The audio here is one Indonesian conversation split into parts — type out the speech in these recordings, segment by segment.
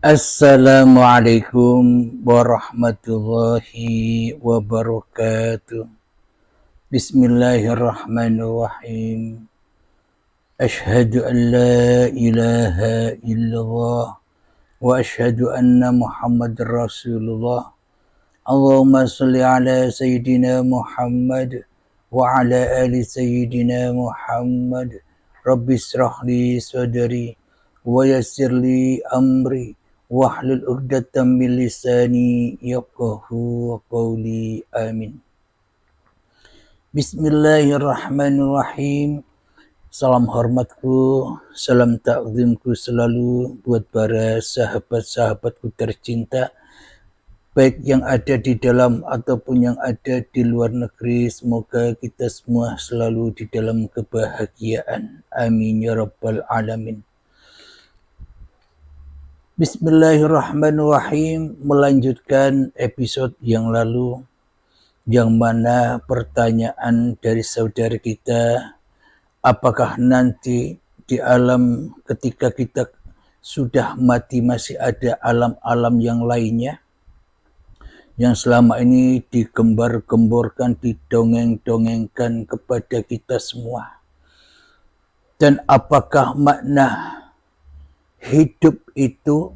Assalamualaikum warahmatullahi wabarakatuh. Bismillahirrahmanirrahim. Ashhadu an la ilaha illallah wa ashhadu anna Muhammadar Rasulullah. Allahumma salli ala Sayyidina Muhammad wa ala ali Sayyidina Muhammad. Rabbi israh li sadri wa yassir li amri wahlul 'uqdatam min lisani yafqahu qawli. Amin. Bismillahirrahmanirrahim. Salam hormatku, salam takzimku selalu buat para sahabat-sahabatku tercinta, baik yang ada di dalam ataupun yang ada di luar negeri. Semoga kita semua selalu di dalam kebahagiaan. Amin ya rabbal alamin. Bismillahirrahmanirrahim. Melanjutkan episode yang lalu, yang mana pertanyaan dari saudara kita, apakah nanti di alam ketika kita sudah mati masih ada alam-alam yang lainnya yang selama ini digembar-gemborkan, didongeng-dongengkan kepada kita semua, dan apakah makna hidup itu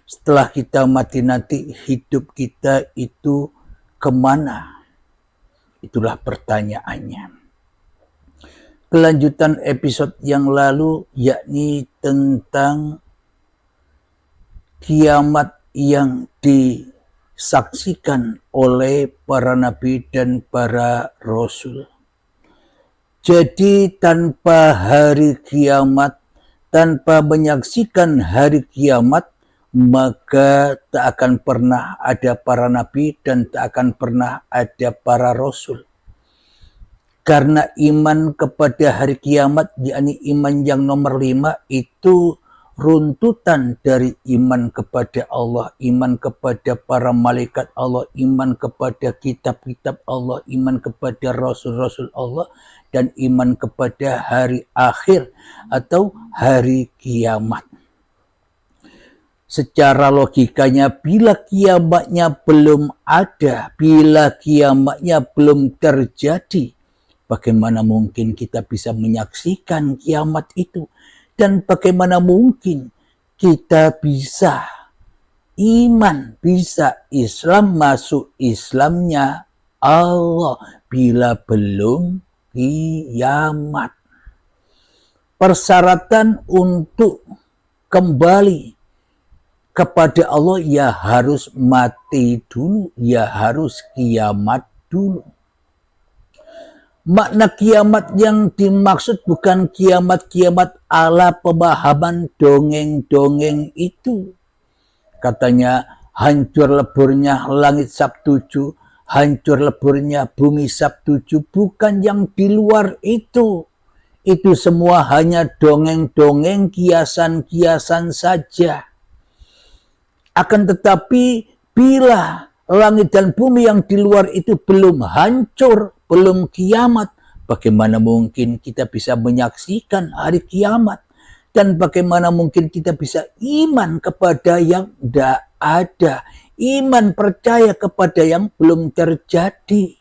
setelah kita mati nanti, hidup kita itu kemana? Itulah pertanyaannya. Kelanjutan episode yang lalu, yakni tentang kiamat yang disaksikan oleh para nabi dan para rasul. Jadi tanpa hari kiamat, tanpa menyaksikan hari kiamat, maka tak akan pernah ada para nabi dan tak akan pernah ada para rasul. Karena iman kepada hari kiamat, yakni iman yang nomor 5, itu runtutan dari iman kepada Allah, iman kepada para malaikat Allah, iman kepada kitab-kitab Allah, iman kepada rasul-rasul Allah, dan iman kepada hari akhir atau hari kiamat. Secara logikanya, bila kiamatnya belum ada, bila kiamatnya belum terjadi, bagaimana mungkin kita bisa menyaksikan kiamat itu? Dan bagaimana mungkin kita bisa iman, bisa Islam, masuk Islamnya Allah bila belum kiamat? Persyaratan untuk kembali kepada Allah ya harus mati dulu, ya harus kiamat dulu. Makna kiamat yang dimaksud bukan kiamat-kiamat ala pemahaman dongeng-dongeng itu. Katanya hancur leburnya langit Sabtuju, hancur leburnya bumi Sabtuju, bukan yang di luar itu. Itu semua hanya dongeng-dongeng, kiasan-kiasan saja. Akan tetapi bila langit dan bumi yang di luar itu belum hancur, belum kiamat, bagaimana mungkin kita bisa menyaksikan hari kiamat? Dan bagaimana mungkin kita bisa iman kepada yang tidak ada, iman percaya kepada yang belum terjadi?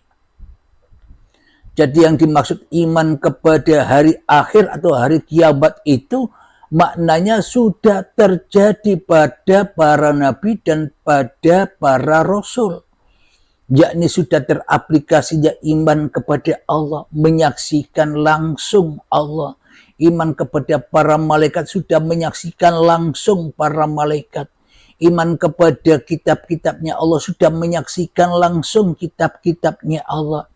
Jadi yang dimaksud iman kepada hari akhir atau hari kiamat itu maknanya sudah terjadi pada para nabi dan pada para rasul. Yakni sudah teraplikasinya iman kepada Allah, menyaksikan langsung Allah. Iman kepada para malaikat, sudah menyaksikan langsung para malaikat. Iman kepada kitab-kitabnya Allah, sudah menyaksikan langsung kitab-kitabnya Allah.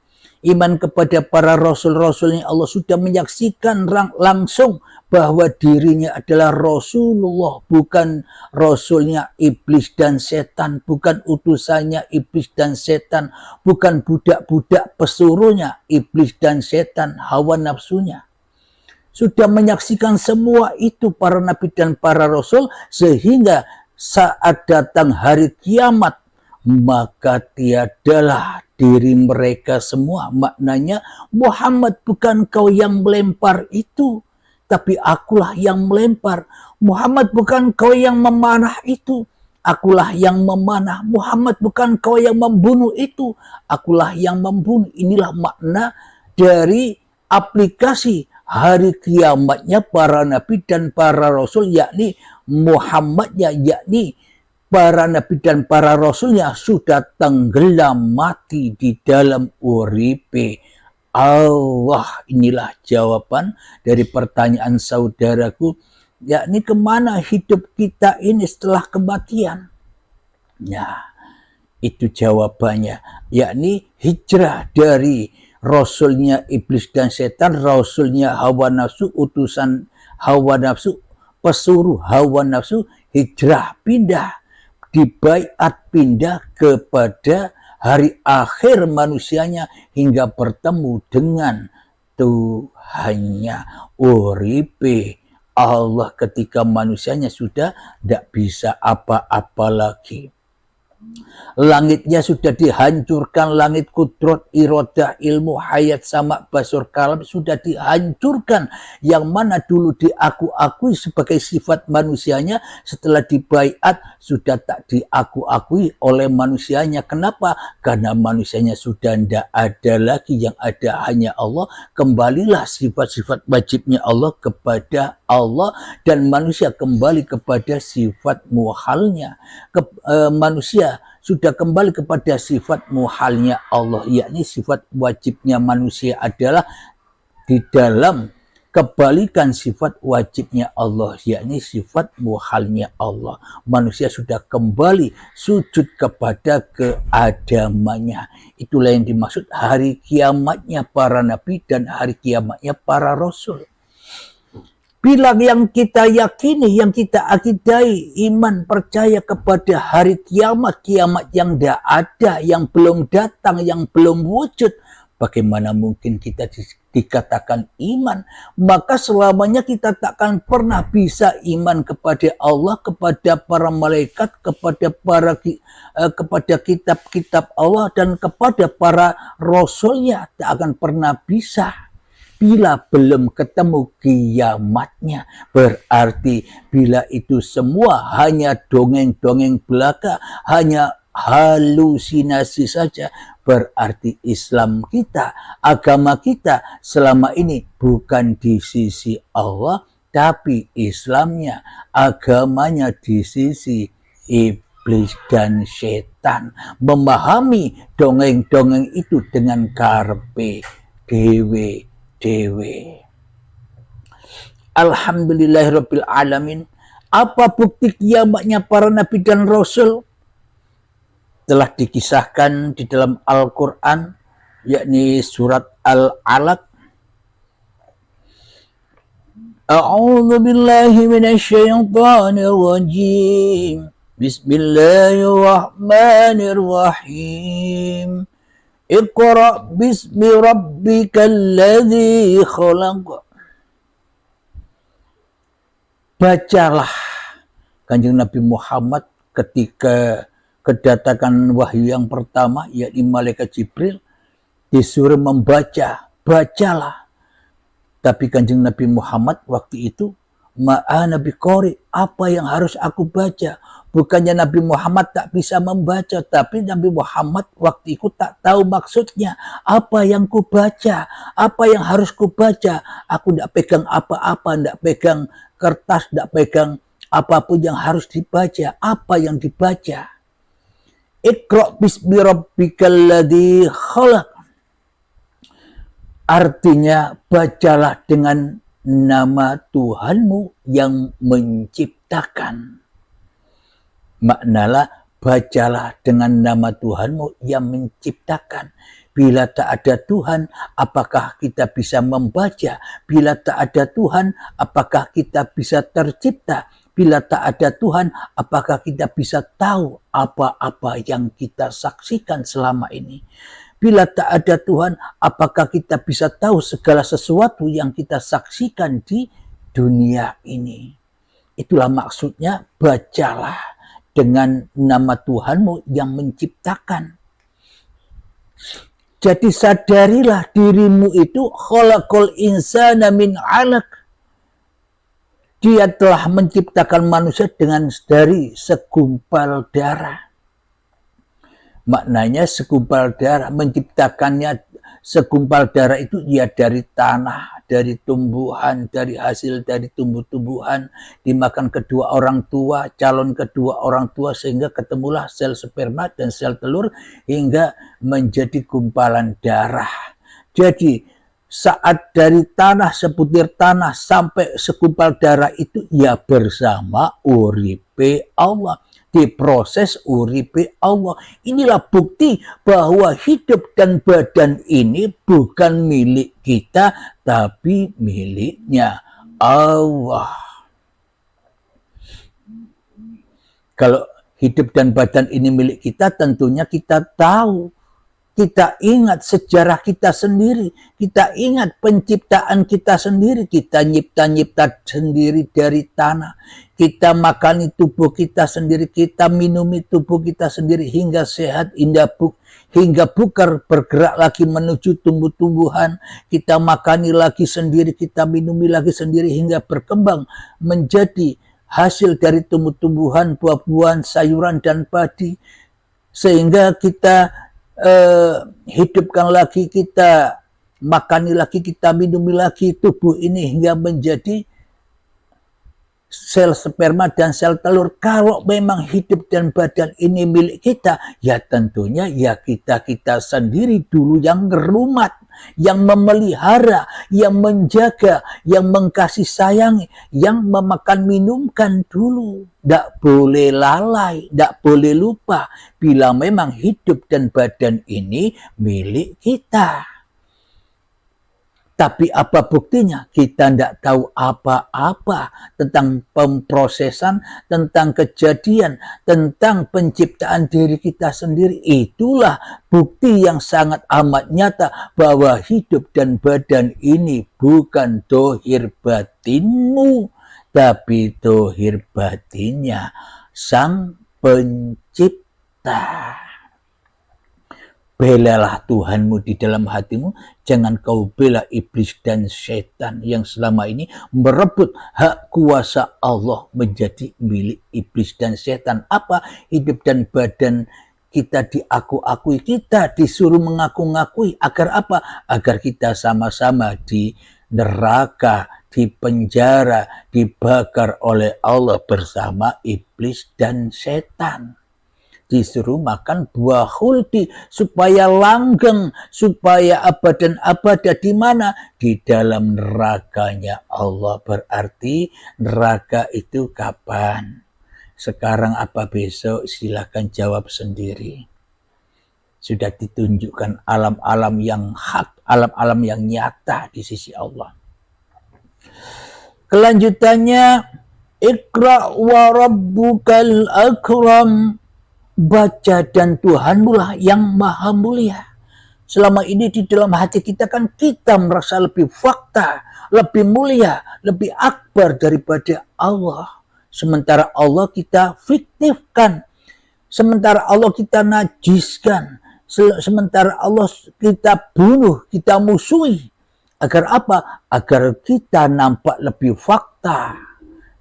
Iman kepada para rasul-rasulnya Allah, sudah menyaksikan langsung bahwa dirinya adalah Rasulullah, bukan rasulnya iblis dan setan, bukan utusannya iblis dan setan, bukan budak-budak pesuruhnya iblis dan setan, hawa nafsunya. Sudah menyaksikan semua itu para nabi dan para rasul, sehingga saat datang hari kiamat, maka tiadalah diri mereka semua. Maknanya Muhammad bukan kau yang melempar itu, tapi akulah yang melempar. Muhammad bukan kau yang memanah itu, akulah yang memanah. Muhammad bukan kau yang membunuh itu, akulah yang membunuh. Inilah makna dari aplikasi hari kiamatnya para nabi dan para rasul, yakni Muhammadnya, yakni para nabi dan para rasulnya sudah tenggelam mati di dalam uripe Allah. Inilah jawaban dari pertanyaan saudaraku, yakni kemana hidup kita ini setelah kematian. Nah, itu jawabannya, yakni hijrah dari rasulnya iblis dan setan, rasulnya hawa nafsu, utusan hawa nafsu, pesuruh hawa nafsu, hijrah, pindah, dibaiat, pindah kepada hari akhir manusianya hingga bertemu dengan Tuhannya. Uripe Allah ketika manusianya sudah tidak bisa apa-apa lagi. Langitnya sudah dihancurkan, langit kudrat, iradah, ilmu, hayat, sama, basur, kalam sudah dihancurkan. Yang mana dulu diaku-akui sebagai sifat manusianya, setelah dibaiat sudah tak diaku-akui oleh manusianya. Kenapa? Karena manusianya sudah tidak ada lagi, yang ada hanya Allah. Kembalilah sifat-sifat wajibnya Allah kepada Allah, dan manusia kembali kepada sifat muhalnya. Manusia sudah kembali kepada sifat muhalnya Allah, yakni sifat wajibnya manusia adalah di dalam kebalikan sifat wajibnya Allah, yakni sifat muhalnya Allah. Manusia sudah kembali sujud kepada keadamannya. Itulah yang dimaksud hari kiamatnya para nabi dan hari kiamatnya para rasul. Bila yang kita yakini, yang kita akidai, iman, percaya kepada hari kiamat, kiamat yang tidak ada, yang belum datang, yang belum wujud, bagaimana mungkin kita dikatakan iman? Maka selamanya kita takkan pernah bisa iman kepada Allah, kepada para malaikat, kepada kitab-kitab Allah, dan kepada para rasulnya. Tak akan pernah bisa bila belum ketemu kiamatnya. Berarti bila itu semua hanya dongeng-dongeng belaka, hanya halusinasi saja, berarti Islam kita, agama kita selama ini bukan di sisi Allah, tapi Islamnya, agamanya di sisi iblis dan setan. Memahami dongeng-dongeng itu dengan karpe dewe. Alhamdulillahirabbil alamin. Apa bukti kiamatnya para nabi dan rasul? Telah dikisahkan di dalam Al-Quran, yakni surat Al-Alaq. A'udzu billahi minasyaitonir rajim. Bismillahirrahmanirrahim. Iqra' bismi rabbikal ladzi khalaq. Bacalah, Kanjeng Nabi Muhammad ketika kedatangan wahyu yang pertama, yakni malaikat Jibril, disuruh membaca, bacalah. Tapi Kanjeng Nabi Muhammad waktu itu, ma'ana biqari, apa yang harus aku baca? Bukannya Nabi Muhammad tak bisa membaca, tapi Nabi Muhammad waktu itu tak tahu maksudnya. Apa yang ku baca? Apa yang harus ku baca? Aku tidak pegang apa-apa, tidak pegang kertas, tidak pegang apapun yang harus dibaca. Apa yang dibaca? Iqra' bismi rabbikal ladzi khalaq. Artinya, bacalah dengan nama Tuhanmu yang menciptakan. Maknalah, bacalah dengan nama Tuhanmu yang menciptakan. Bila tak ada Tuhan, apakah kita bisa membaca? Bila tak ada Tuhan, apakah kita bisa tercipta? Bila tak ada Tuhan, apakah kita bisa tahu apa-apa yang kita saksikan selama ini? Bila tak ada Tuhan, apakah kita bisa tahu segala sesuatu yang kita saksikan di dunia ini? Itulah maksudnya, bacalah dengan nama Tuhanmu yang menciptakan. Jadi sadarilah dirimu itu khalaqal insana min 'alaq. Dia telah menciptakan manusia dari segumpal darah. Maknanya segumpal darah, menciptakannya segumpal darah itu ya dari tanah, dari tumbuhan, dari hasil dari tumbuh-tumbuhan, dimakan kedua orang tua, calon kedua orang tua, sehingga ketemulah sel sperma dan sel telur hingga menjadi gumpalan darah. Jadi saat dari tanah, sebutir tanah sampai segumpal darah itu ya bersama uripe Allah, diproses uripe Allah. Inilah bukti bahwa hidup dan badan ini bukan milik kita, tapi miliknya Allah. Kalau hidup dan badan ini milik kita, tentunya kita tahu, kita ingat sejarah kita sendiri, kita ingat penciptaan kita sendiri, kita nyipta-nyipta sendiri dari tanah, kita makani tubuh kita sendiri, kita minumi tubuh kita sendiri hingga sehat, hingga bugar, bergerak lagi menuju tumbuh-tumbuhan, kita makani lagi sendiri, kita minumi lagi sendiri hingga berkembang menjadi hasil dari tumbuh-tumbuhan, buah-buahan, sayuran, dan padi, sehingga kita hidupkan lagi, kita makani lagi, kita minumi lagi tubuh ini hingga menjadi sel sperma dan sel telur. Kalau memang hidup dan badan ini milik kita, ya tentunya ya kita sendiri dulu yang ngerumat, yang memelihara, yang menjaga, yang mengkasih sayangi, yang memakan minumkan dulu. Tidak boleh lalai, tidak boleh lupa bila memang hidup dan badan ini milik kita. Tapi apa buktinya? Kita tidak tahu apa-apa tentang pemprosesan, tentang kejadian, tentang penciptaan diri kita sendiri. Itulah bukti yang sangat amat nyata bahwa hidup dan badan ini bukan dohir batinmu, tapi dohir batinnya Sang Pencipta. Belalah Tuhanmu di dalam hatimu, jangan kau bela iblis dan setan yang selama ini merebut hak kuasa Allah menjadi milik iblis dan setan. Apa? Hidup dan badan kita diaku-akui, kita disuruh mengaku-ngakui. Agar apa? Agar kita sama-sama di neraka, di penjara, dibakar oleh Allah bersama iblis dan setan. Disuruh makan buah khuldi supaya langgeng, supaya abad dan abada. Di mana? Di dalam nerakanya Allah. Berarti neraka itu kapan? Sekarang apa besok? Silakan jawab sendiri. Sudah ditunjukkan alam-alam yang hak, alam-alam yang nyata di sisi Allah. Kelanjutannya, Iqra wa rabbukal akram. Baca dan Tuhanmu lah yang maha mulia. Selama ini di dalam hati kita kan kita merasa lebih fakta, lebih mulia, lebih akbar daripada Allah. Sementara Allah kita fiktifkan. Sementara Allah kita najiskan. Sementara Allah kita bunuh, kita musuhi. Agar apa? Agar kita nampak lebih fakta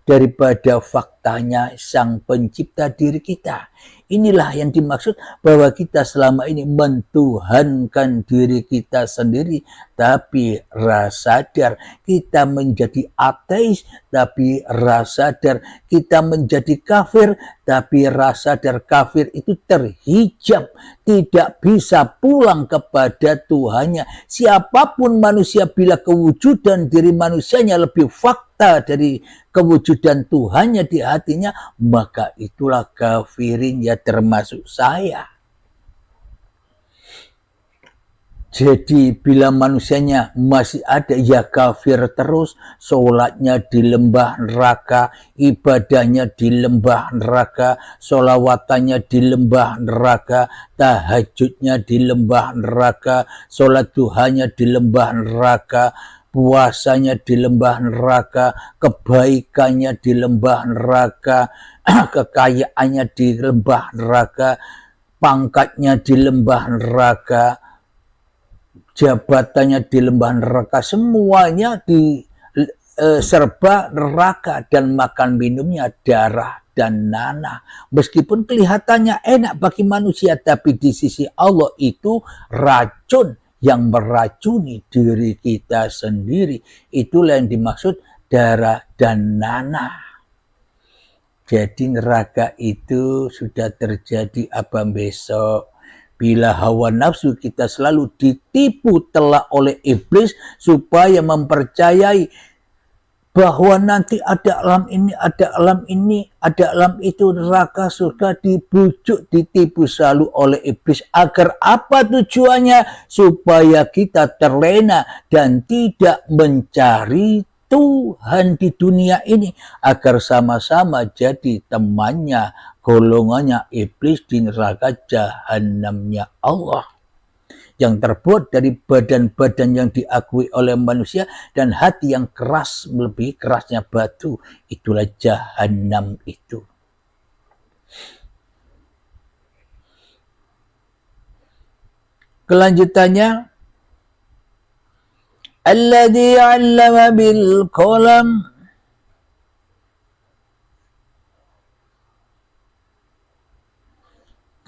daripada faktanya Sang Pencipta diri kita. Inilah yang dimaksud bahwa kita selama ini mentuhankan diri kita sendiri, tapi rasa sadar kita menjadi ateis, tapi rasa sadar kita menjadi kafir, tapi rasa sadar kafir itu terhijab, tidak bisa pulang kepada Tuhannya. Siapapun manusia bila kewujudan diri manusianya lebih fakta dari kewujudan Tuhannya di hatinya, maka itulah kafirin, ya termasuk saya. Jadi bila manusianya masih ada, ya kafir terus, sholatnya di lembah neraka, ibadahnya di lembah neraka, sholawatanya di lembah neraka, tahajudnya di lembah neraka, sholat duhanya di lembah neraka, puasanya di lembah neraka, kebaikannya di lembah neraka, kekayaannya di lembah neraka, pangkatnya di lembah neraka, jabatannya di lembah neraka, semuanya serba neraka dan makan minumnya darah dan nanah. Meskipun kelihatannya enak bagi manusia, tapi di sisi Allah itu racun yang meracuni diri kita sendiri. Itulah yang dimaksud darah dan nanah. Jadi neraka itu sudah terjadi apa besok. Bila hawa nafsu kita selalu ditipu telah oleh iblis supaya mempercayai bahwa nanti ada alam ini, ada alam ini, ada alam itu, neraka, surga, dibujuk, ditipu selalu oleh iblis. Agar apa tujuannya? Supaya kita terlena dan tidak mencari Tuhan di dunia ini, agar sama-sama jadi temannya, golongannya iblis di neraka jahanamnya Allah, yang terbuat dari badan-badan yang diakui oleh manusia dan hati yang keras, melebihi kerasnya batu. Itulah jahanam itu. Kelanjutannya, alladzi 'allama bil qalam,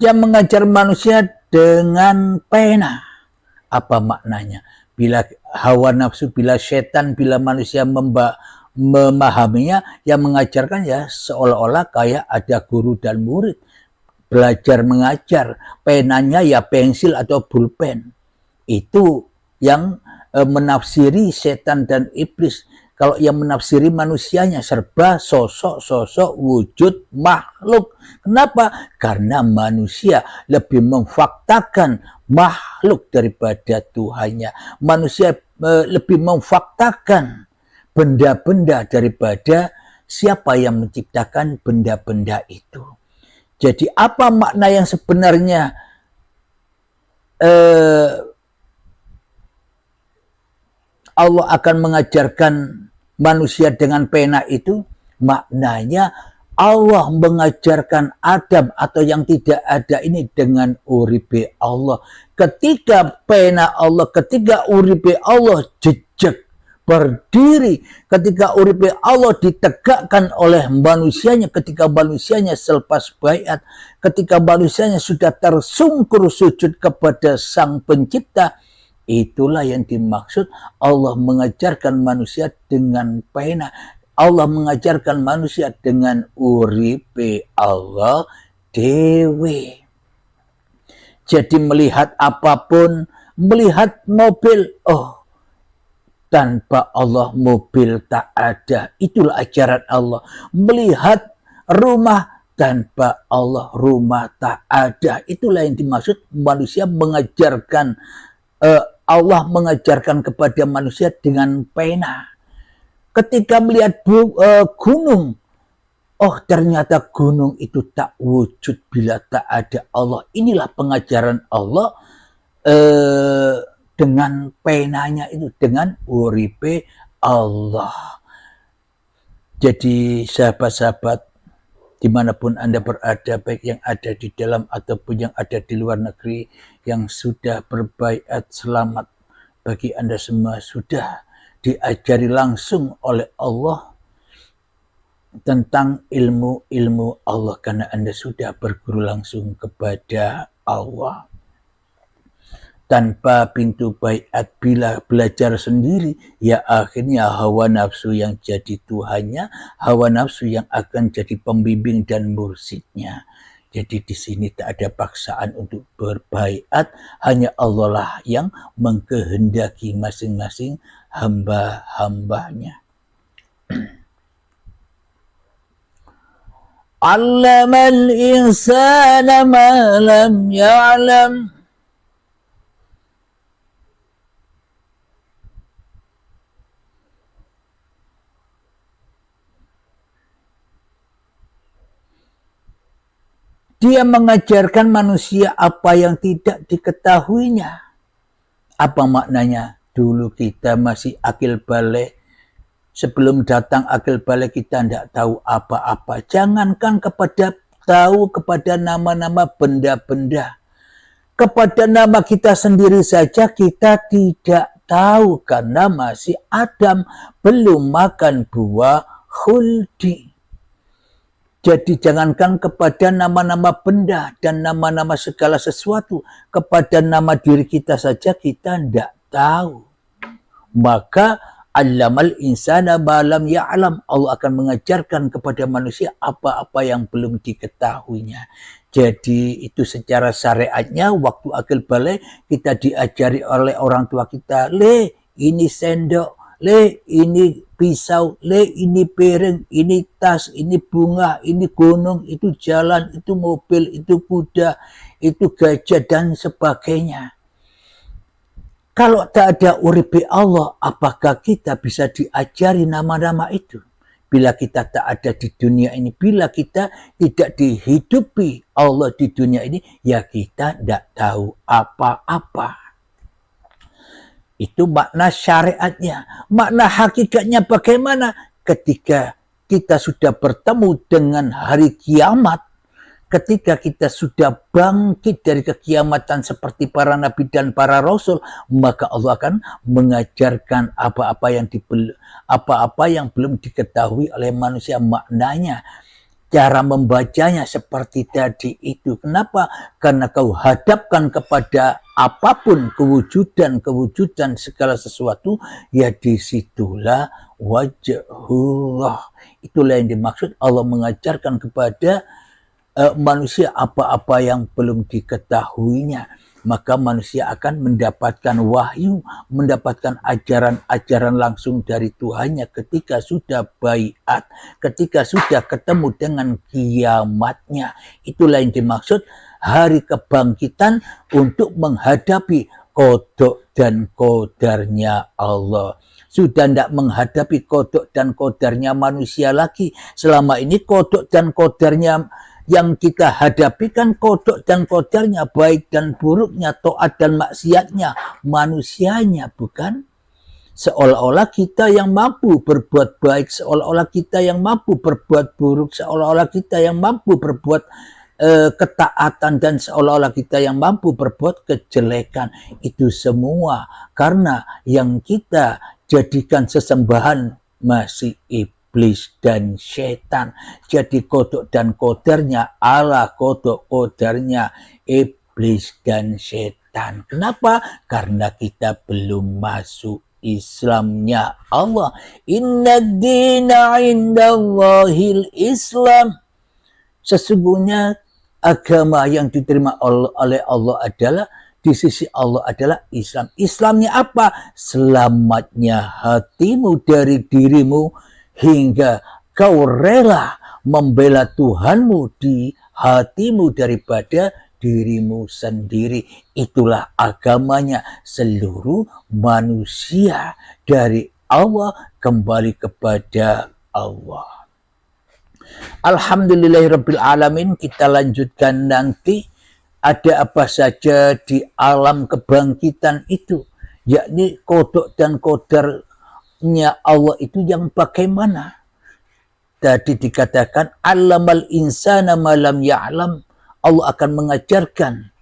yang mengajar manusia dengan pena. Apa maknanya? Bila hawa nafsu, bila setan, bila manusia memahaminya, yang mengajarkan ya seolah-olah kayak ada guru dan murid. Belajar mengajar, penanya ya pensil atau pulpen. Itu yang menafsiri setan dan iblis. Kalau yang menafsiri manusianya serba sosok-sosok wujud makhluk. Kenapa? Karena manusia lebih memfaktakan makhluk daripada Tuhannya. Manusia lebih memfaktakan benda-benda daripada siapa yang menciptakan benda-benda itu. Jadi apa makna yang sebenarnya Allah akan mengajarkan manusia dengan pena itu? Maknanya Allah mengajarkan Adam atau yang tidak ada ini dengan uripe Allah. Ketika pena Allah, ketika uripe Allah jejak berdiri, ketika uripe Allah ditegakkan oleh manusianya, ketika manusianya selepas baiat, ketika manusianya sudah tersungkur sujud kepada Sang Pencipta, itulah yang dimaksud Allah mengajarkan manusia dengan pena. Allah mengajarkan manusia dengan uripe Allah dewe. Jadi melihat apapun, melihat mobil, oh tanpa Allah mobil tak ada. Itulah ajaran Allah. Melihat rumah, tanpa Allah rumah tak ada. Itulah yang dimaksud manusia mengajarkan, Allah mengajarkan kepada manusia dengan pena. Ketika melihat gunung, oh ternyata gunung itu tak wujud bila tak ada Allah. Inilah pengajaran Allah dengan penanya itu, dengan uripe Allah. Jadi sahabat-sahabat, dimanapun Anda berada, baik yang ada di dalam ataupun yang ada di luar negeri, yang sudah berbaiat, selamat bagi Anda semua. Sudah diajari langsung oleh Allah tentang ilmu-ilmu Allah, karena Anda sudah berguru langsung kepada Allah. Tanpa pintu baiat, bila belajar sendiri, ya akhirnya hawa nafsu yang jadi Tuhannya, hawa nafsu yang akan jadi pembimbing dan mursidnya. Jadi di sini tak ada paksaan untuk berbaiat, hanya Allah lah yang mengkehendaki masing-masing hamba-hambanya. Allamal insana ma lam ya'lam. Dia mengajarkan manusia apa yang tidak diketahuinya. Apa maknanya? Dulu kita masih akil balik. Sebelum datang akil balik kita tidak tahu apa-apa. Jangankan kepada nama-nama benda-benda. Kepada nama kita sendiri saja kita tidak tahu karena masih Adam, belum makan buah khuldi. Jadi jangankan kepada nama-nama benda dan nama-nama segala sesuatu, kepada nama diri kita saja kita tidak tahu. Maka allamal insana ma lam ya'lam, Allah akan mengajarkan kepada manusia apa-apa yang belum diketahuinya. Jadi itu secara syariatnya waktu akil balik kita diajari oleh orang tua kita, le ini sendok, le ini pisau, le ini piring, ini tas, ini bunga, ini gunung, itu jalan, itu mobil, itu kuda, itu gajah dan sebagainya. Kalau tak ada uripi Allah, apakah kita bisa diajari nama-nama itu? Bila kita tak ada di dunia ini, bila kita tidak dihidupi Allah di dunia ini, ya kita tidak tahu apa-apa. Itu makna syariatnya. Makna hakikatnya bagaimana? Ketika kita sudah bertemu dengan hari kiamat, ketika kita sudah bangkit dari kekiamatan seperti para nabi dan para rasul, maka Allah akan mengajarkan apa-apa yang belum diketahui oleh manusia maknanya. Cara membacanya seperti tadi itu. Kenapa? Karena kau hadapkan kepada apapun kewujudan segala sesuatu, ya disitulah wajhullah. Itulah yang dimaksud Allah mengajarkan kepada manusia apa-apa yang belum diketahuinya. Maka manusia akan mendapatkan wahyu, mendapatkan ajaran-ajaran langsung dari Tuhannya ketika sudah baiat, ketika sudah ketemu dengan kiamatnya. Itulah yang dimaksud hari kebangkitan untuk menghadapi qada dan qadarnya Allah. Sudah tidak menghadapi qada dan qadarnya manusia lagi. Selama ini qada dan qadarnya yang kita hadapi kan qada dan qadarnya, baik dan buruknya, taat dan maksiatnya manusianya, bukan? Seolah-olah kita yang mampu berbuat baik, seolah-olah kita yang mampu berbuat buruk, seolah-olah kita yang mampu berbuat ketaatan, dan seolah-olah kita yang mampu berbuat kejelekan. Itu semua karena yang kita jadikan sesembahan masih iblis dan setan. Jadi qada dan qadarnya ala qada qadarnya iblis dan setan. Kenapa? Karena kita belum masuk Islamnya Allah. Inna dina indallahil Islam. Sesungguhnya agama yang diterima oleh Allah adalah, di sisi Allah adalah Islam. Islamnya apa? Selamatnya hatimu dari dirimu hingga kau rela membela Tuhanmu di hatimu daripada dirimu sendiri. Itulah agamanya seluruh manusia, dari Allah kembali kepada Allah. Alhamdulillahirrabbilalamin. Kita lanjutkan nanti ada apa saja di alam kebangkitan itu, yakni qada dan qadarnya Allah itu yang bagaimana. Tadi dikatakan allamal insana ma lam ya'lam. Allah akan mengajarkan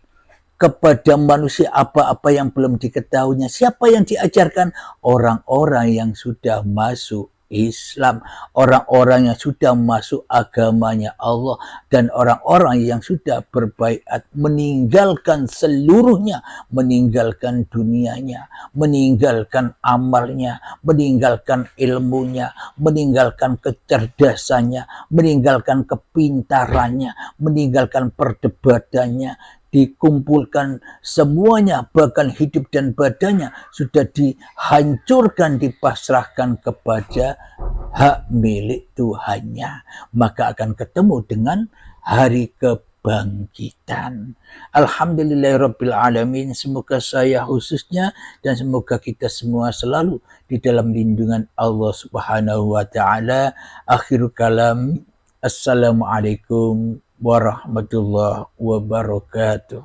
kepada manusia apa-apa yang belum diketahuinya. Siapa yang diajarkan? Orang-orang yang sudah masuk Islam, orang-orang yang sudah masuk agamanya Allah, dan orang-orang yang sudah berbaiat, meninggalkan seluruhnya, meninggalkan dunianya, meninggalkan amalnya, meninggalkan ilmunya, meninggalkan kecerdasannya, meninggalkan kepintarannya, meninggalkan perdebatannya, dikumpulkan semuanya, bahkan hidup dan badannya sudah dihancurkan, dipasrahkan kepada hak milik Tuhannya, maka akan ketemu dengan hari kebangkitan. Alhamdulillahirrabbilalamin. Semoga saya khususnya dan semoga kita semua selalu di dalam lindungan Allah Subhanahu wa ta'ala. Akhirul kalam, assalamualaikum warahmatullahi wabarakatuh.